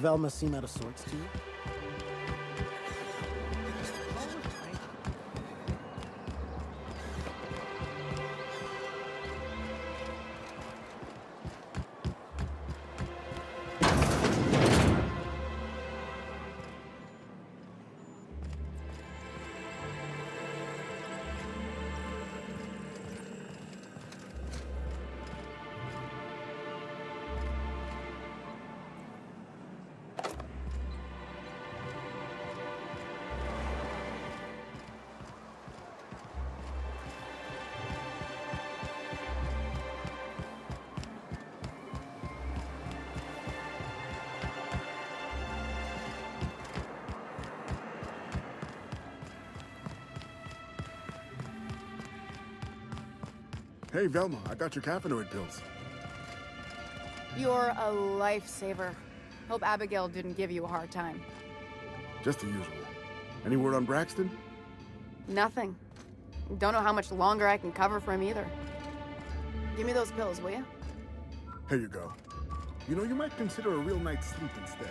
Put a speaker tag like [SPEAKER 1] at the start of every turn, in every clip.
[SPEAKER 1] Velma seem out of sorts to you?
[SPEAKER 2] Hey, Velma, I got your caffeinoid pills.
[SPEAKER 3] You're a lifesaver. Hope Abigail didn't give you a hard time.
[SPEAKER 2] Just the usual. Any word on Braxton?
[SPEAKER 3] Nothing. Don't know how much longer I can cover for him either. Give me those pills, will you?
[SPEAKER 2] Here you go. You know, you might consider a real night's sleep instead.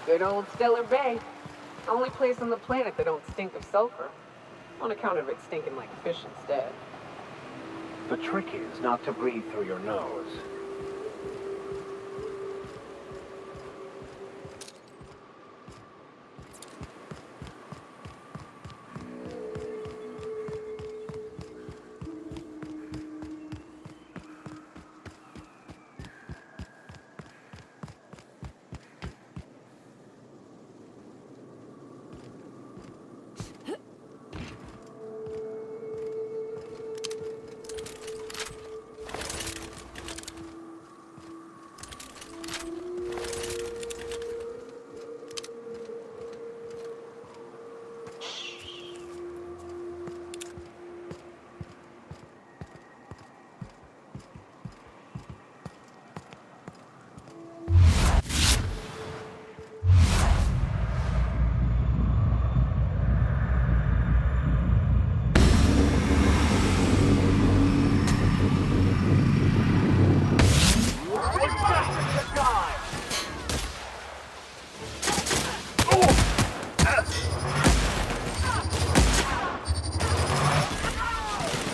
[SPEAKER 4] Good old Stellar Bay. Only place on the planet that don't stink of sulfur. On account of it stinking like fish instead.
[SPEAKER 5] The trick is not to breathe through your nose.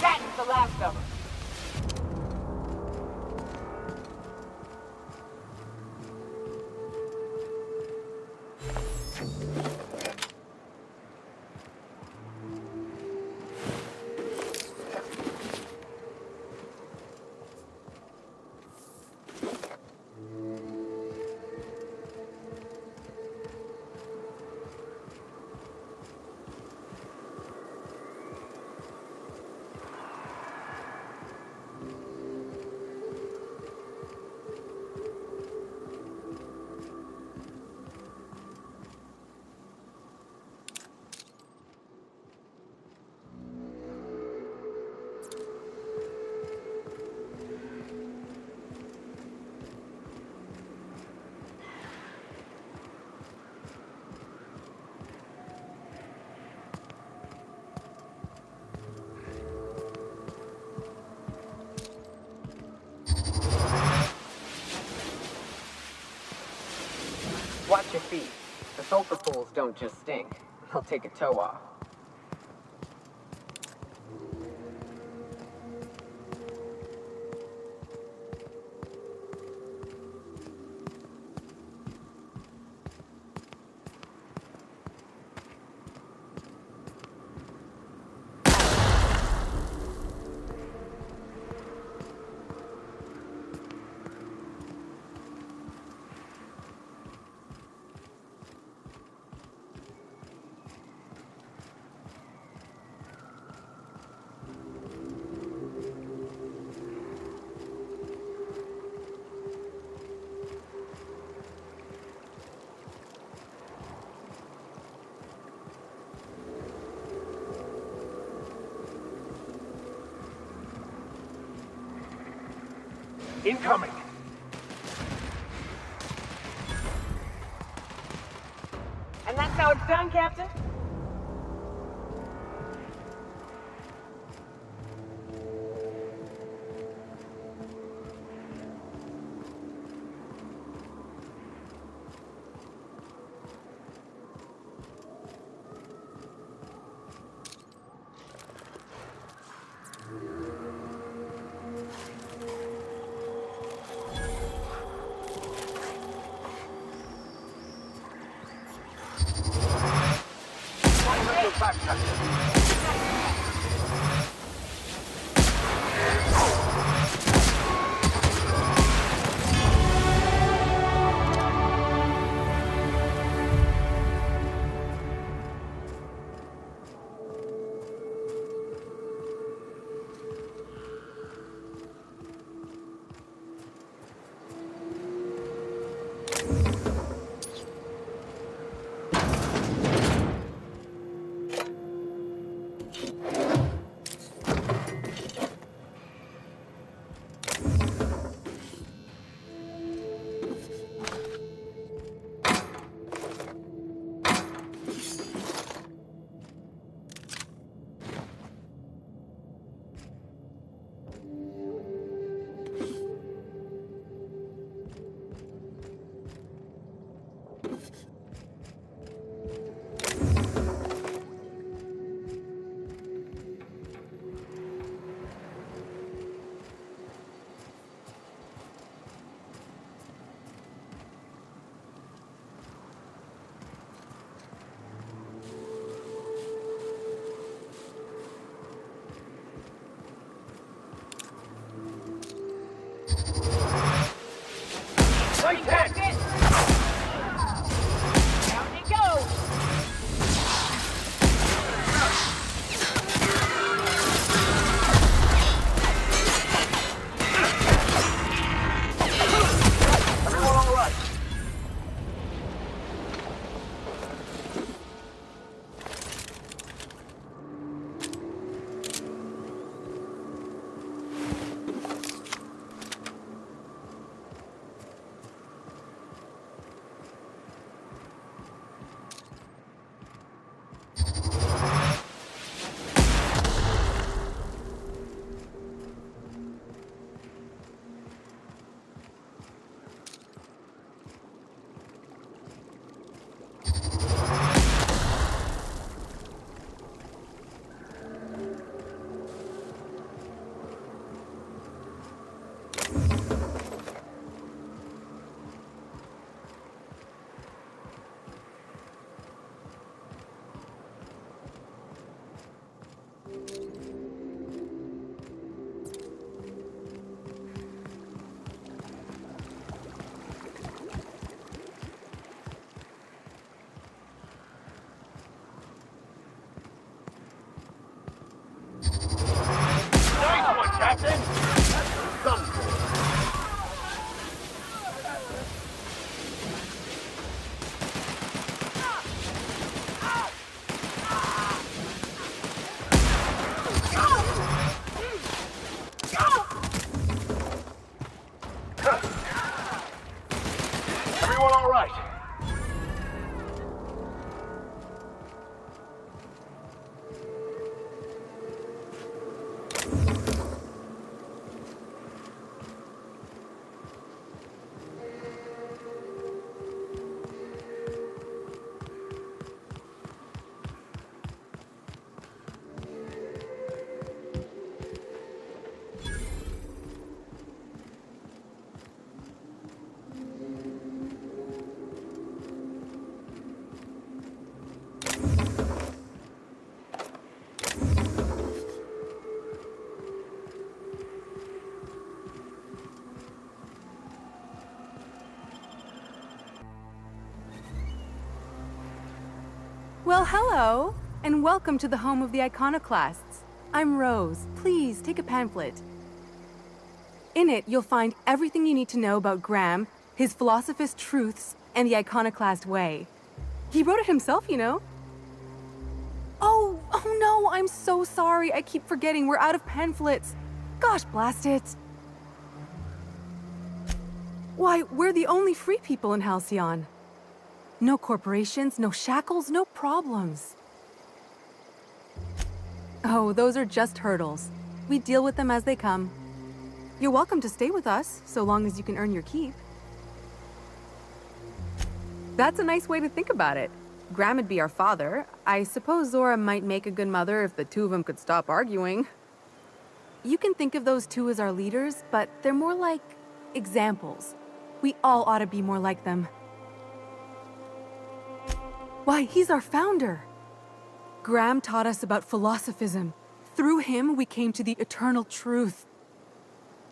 [SPEAKER 4] That's the last of them. Watch your feet. The sulfur pools don't just stink. They'll take a toe off.
[SPEAKER 5] Incoming!
[SPEAKER 4] And that's how it's done, Captain?
[SPEAKER 5] Back, Captain.
[SPEAKER 4] Right, Captain! Down you go!
[SPEAKER 5] Everyone all right? Nice one, Captain! That's some Everyone all right?
[SPEAKER 1] Well, hello, and welcome to the home of the Iconoclasts. I'm Rose. Please take a pamphlet. In it, you'll find everything you need to know about Graham, his Philosophous Truths, and the Iconoclast way. He wrote it himself, you know. Oh no, I'm so sorry. I keep forgetting we're out of pamphlets. Gosh, blast it. Why, we're the only free people in Halcyon. No corporations, no shackles, no problems. Oh, those are just hurdles. We deal with them as they come. You're welcome to stay with us, so long as you can earn your keep. That's a nice way to think about it. Graham would be our father. I suppose Zora might make a good mother if the two of them could stop arguing. You can think of those two as our leaders, but they're more like examples. We all ought to be more like them. Why, he's our founder. Graham taught us about philosophism. Through him, we came to the eternal truth.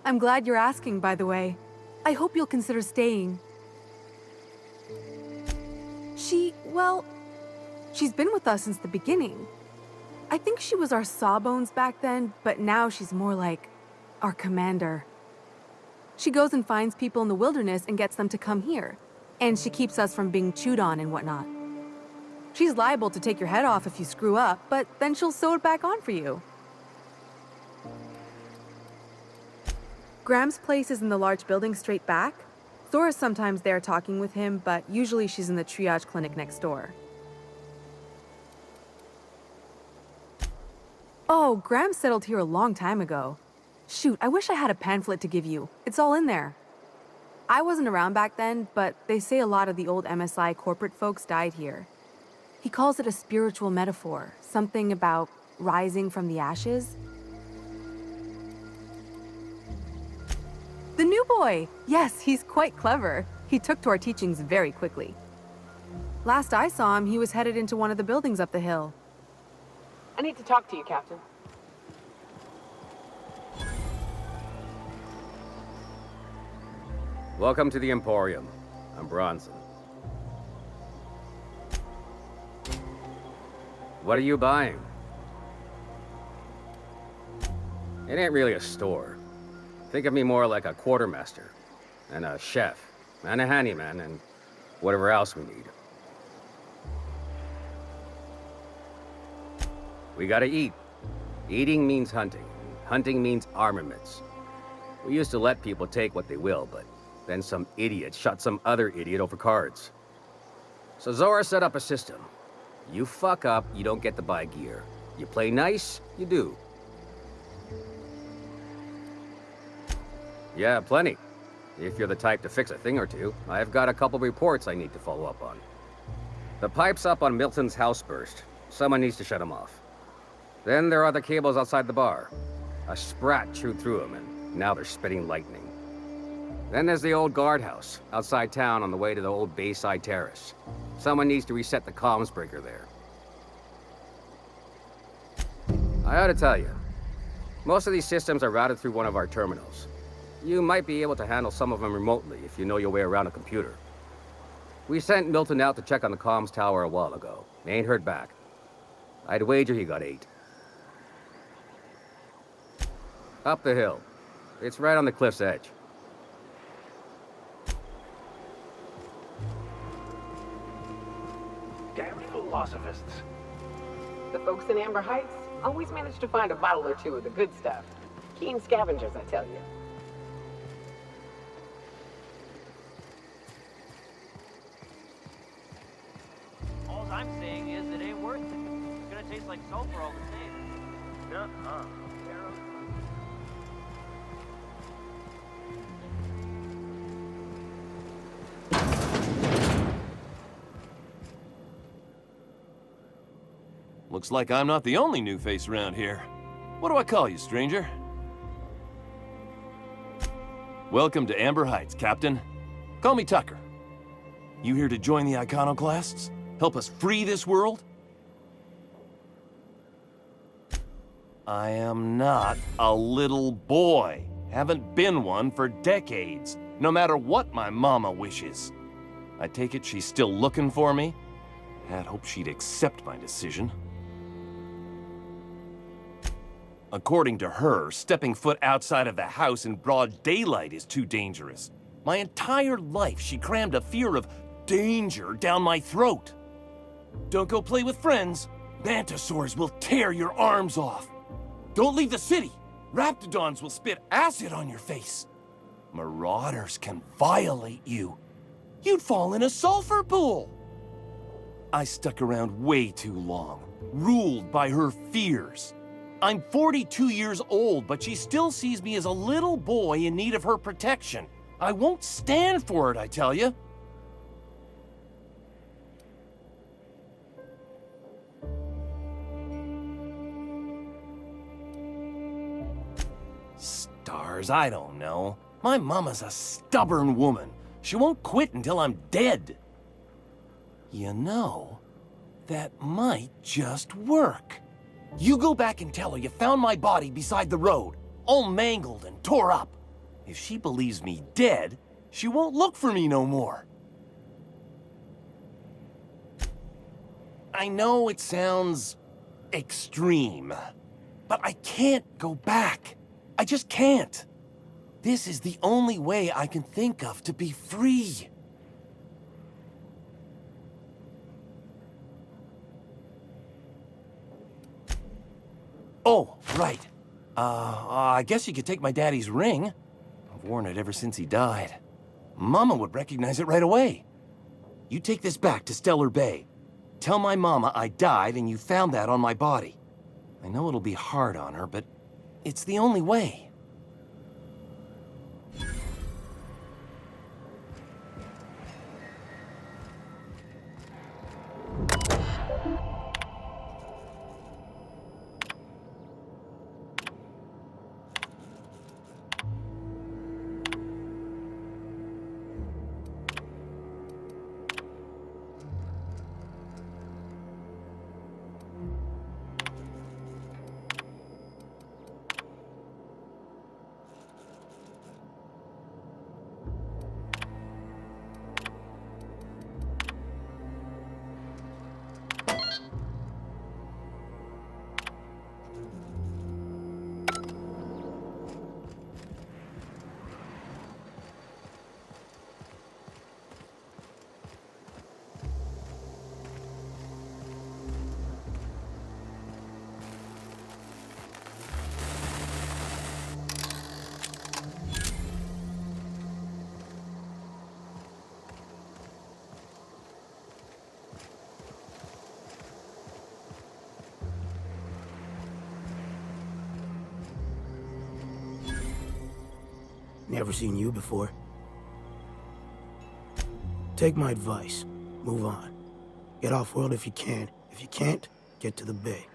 [SPEAKER 1] I'm glad you're asking, by the way. I hope you'll consider staying. She's been with us since the beginning. I think she was our sawbones back then, but now she's more like our commander. She goes and finds people in the wilderness and gets them to come here. And she keeps us from being chewed on and whatnot. She's liable to take your head off if you screw up, but then she'll sew it back on for you. Graham's place is in the large building straight back. Zora's sometimes there talking with him, but usually she's in the triage clinic next door. Oh, Graham settled here a long time ago. Shoot, I wish I had a pamphlet to give you. It's all in there. I wasn't around back then, but they say a lot of the old MSI corporate folks died here. He calls it a spiritual metaphor, something about rising from the ashes. The new boy! Yes, he's quite clever. He took to our teachings very quickly. Last I saw him, he was headed into one of the buildings up the hill.
[SPEAKER 4] I need to talk to you, Captain.
[SPEAKER 6] Welcome to the Emporium. I'm Bronson. What are you buying? It ain't really a store. Think of me more like a quartermaster, and a chef, and a handyman, and whatever else we need. We gotta eat. Eating means hunting. Hunting means armaments. We used to let people take what they will, but then some idiot shot some other idiot over cards. So Zora set up a system. You fuck up, you don't get to buy gear. You play nice, you do. Yeah, plenty. If you're the type to fix a thing or two, I've got a couple reports I need to follow up on. The pipes up on Milton's house burst. Someone needs to shut them off. Then there are the cables outside the bar. A sprat chewed through them, and now they're spitting lightning. Then there's the old guardhouse, outside town on the way to the old Bayside Terrace. Someone needs to reset the comms breaker there. I ought to tell you, most of these systems are routed through one of our terminals. You might be able to handle some of them remotely if you know your way around a computer. We sent Milton out to check on the comms tower a while ago. Ain't heard back. I'd wager he got 8. Up the hill. It's right on the cliff's edge.
[SPEAKER 5] Damn philosophists.
[SPEAKER 4] The folks in Amber Heights always manage to find a bottle or two of the good stuff. Keen scavengers, I tell you.
[SPEAKER 7] All I'm saying is it ain't worth it. It's gonna taste like sulfur all the same. Nuh-uh.
[SPEAKER 8] Looks like I'm not the only new face around here. What do I call you, stranger? Welcome to Amber Heights, Captain. Call me Tucker. You here to join the Iconoclasts? Help us free this world? I am not a little boy. Haven't been one for decades, no matter what my mama wishes. I take it she's still looking for me? Had hoped she'd accept my decision. According to her, stepping foot outside of the house in broad daylight is too dangerous. My entire life, she crammed a fear of danger down my throat. Don't go play with friends. Mantisaurs will tear your arms off. Don't leave the city. Raptidons will spit acid on your face. Marauders can violate you. You'd fall in a sulfur pool. I stuck around way too long, ruled by her fears. I'm 42 years old, but she still sees me as a little boy in need of her protection. I won't stand for it, I tell you. Stars, I don't know. My mama's a stubborn woman. She won't quit until I'm dead. You know, that might just work. You go back and tell her you found my body beside the road, all mangled and tore up. If she believes me dead, she won't look for me no more. I know it sounds extreme, but I can't go back. I just can't. This is the only way I can think of to be free. Oh, right. I guess you could take my daddy's ring. I've worn it ever since he died. Mama would recognize it right away. You take this back to Stellar Bay. Tell my mama I died and you found that on my body. I know it'll be hard on her, but it's the only way.
[SPEAKER 9] Never seen you before. Take my advice. Move on. Get off-world if you can. If you can't, get to the bay.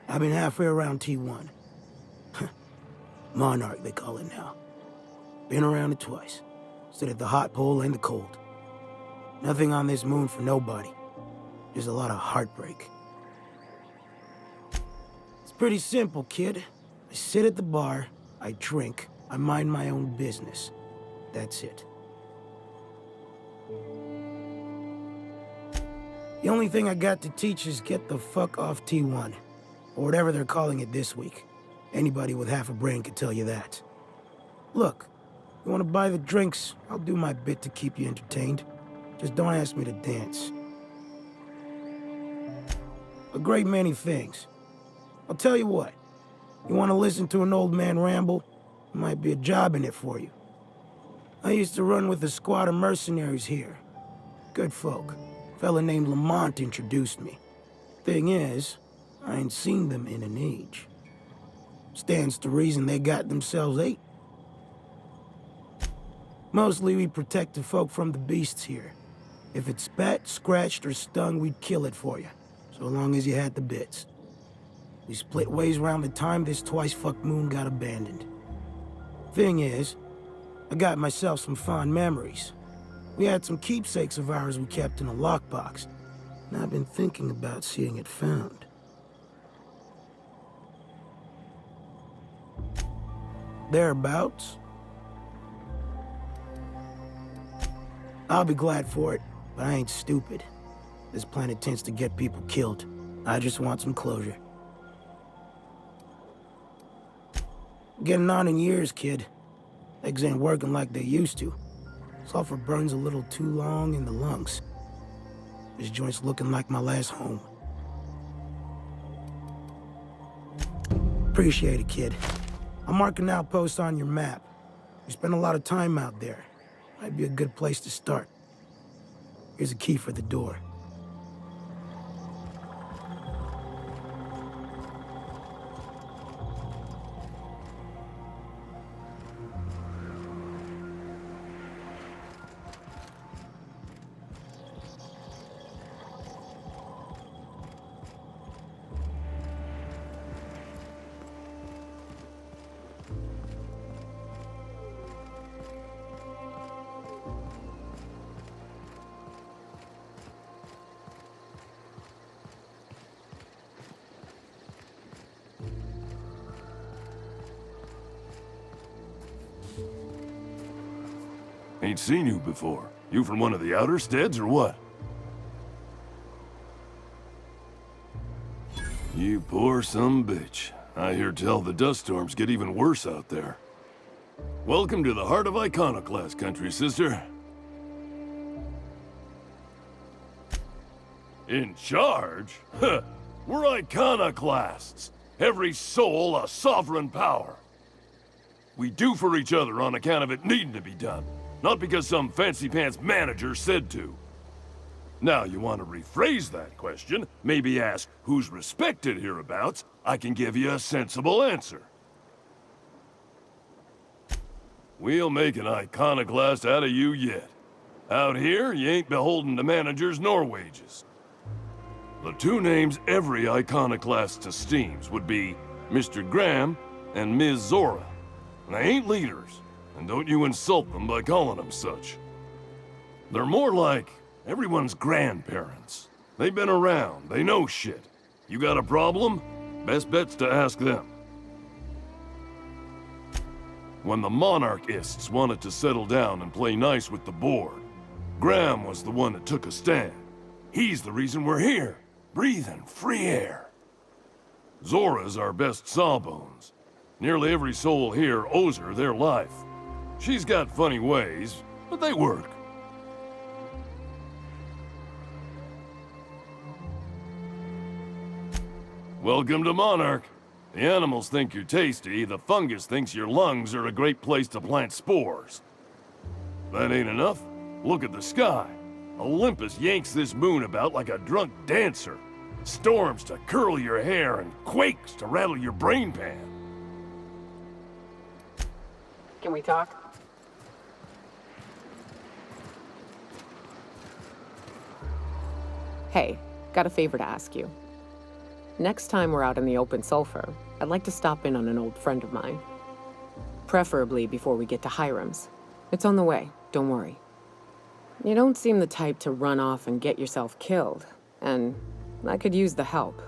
[SPEAKER 9] I've been halfway around T1. Monarch, they call it now. Been around it twice. Stood at the hot pole and the cold. Nothing on this moon for nobody. Just a lot of heartbreak. It's pretty simple, kid. I sit at the bar, I drink, I mind my own business. That's it. The only thing I got to teach is get the fuck off T1. Or whatever they're calling it this week. Anybody with half a brain could tell you that. Look, you want to buy the drinks, I'll do my bit to keep you entertained. Just don't ask me to dance. A great many things. I'll tell you what. You want to listen to an old man ramble? There might be a job in it for you. I used to run with a squad of mercenaries here. Good folk. A fella named Lamont introduced me. Thing is, I ain't seen them in an age. Stands to reason they got themselves ate. Mostly we protect the folk from the beasts here. If it spat, scratched, or stung, we'd kill it for you. So long as you had the bits. We split ways around the time this twice-fucked moon got abandoned. Thing is, I got myself some fond memories. We had some keepsakes of ours we kept in a lockbox, and I've been thinking about seeing it found. Thereabouts. I'll be glad for it, but I ain't stupid. This planet tends to get people killed. I just want some closure. Getting on in years, kid. Legs ain't working like they used to. Sulfur burns a little too long in the lungs. This joint's looking like my last home. Appreciate it, kid. I'm marking outposts on your map. You spend a lot of time out there. Might be a good place to start. Here's a key for the door.
[SPEAKER 8] Ain't seen you before. You from one of the outer steads or what? You poor bitch. I hear tell the dust storms get even worse out there. Welcome to the heart of Iconoclast country, sister. In charge? Huh. We're Iconoclasts. Every soul a sovereign power. We do for each other on account of it needing to be done. Not because some fancy-pants manager said to. Now, you want to rephrase that question, maybe ask who's respected hereabouts, I can give you a sensible answer. We'll make an iconoclast out of you yet. Out here, you ain't beholden to managers nor wages. The two names every iconoclast esteems would be Mr. Graham and Ms. Zora. And they ain't leaders. And don't you insult them by calling them such. They're more like everyone's grandparents. They've been around, they know shit. You got a problem? Best bet's to ask them. When the monarchists wanted to settle down and play nice with the board, Graham was the one that took a stand. He's the reason we're here, breathing free air. Zora's our best sawbones. Nearly every soul here owes her their life. She's got funny ways, but they work. Welcome to Monarch. The animals think you're tasty, the fungus thinks your lungs are a great place to plant spores. That ain't enough? Look at the sky. Olympus yanks this moon about like a drunk dancer. Storms to curl your hair and quakes to rattle your brain pan.
[SPEAKER 4] Can we talk?
[SPEAKER 10] Hey, got a favor to ask you. Next time we're out in the open sulfur, I'd like to stop in on an old friend of mine. Preferably before we get to Hiram's. It's on the way, don't worry. You don't seem the type to run off and get yourself killed, and I could use the help.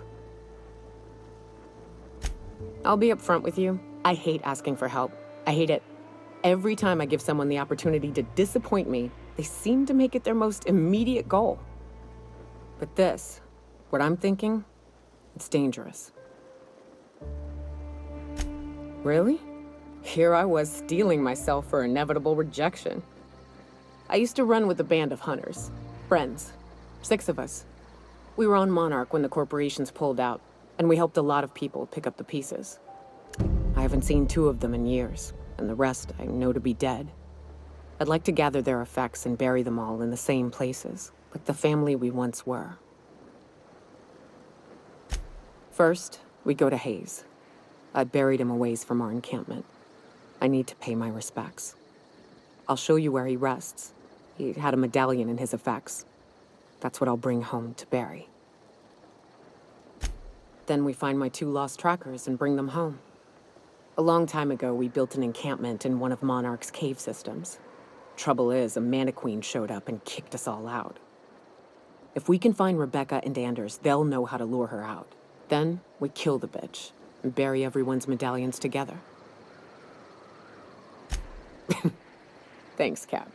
[SPEAKER 10] I'll be upfront with you. I hate asking for help. I hate it. Every time I give someone the opportunity to disappoint me, they seem to make it their most immediate goal. But this, what I'm thinking, it's dangerous. Really? Here I was steeling myself for inevitable rejection. I used to run with a band of hunters. Friends. 6 of us. We were on Monarch when the corporations pulled out, and we helped a lot of people pick up the pieces. I haven't seen 2 of them in years, and the rest I know to be dead. I'd like to gather their effects and bury them all in the same places, like the family we once were. First, we go to Hayes. I buried him a ways from our encampment. I need to pay my respects. I'll show you where he rests. He had a medallion in his effects. That's what I'll bring home to Barry. Then we find my 2 lost trackers and bring them home. A long time ago, we built an encampment in one of Monarch's cave systems. Trouble is, a Mantiqueen showed up and kicked us all out. If we can find Rebecca and Anders, they'll know how to lure her out. Then, we kill the bitch and bury everyone's medallions together. Thanks, Cap.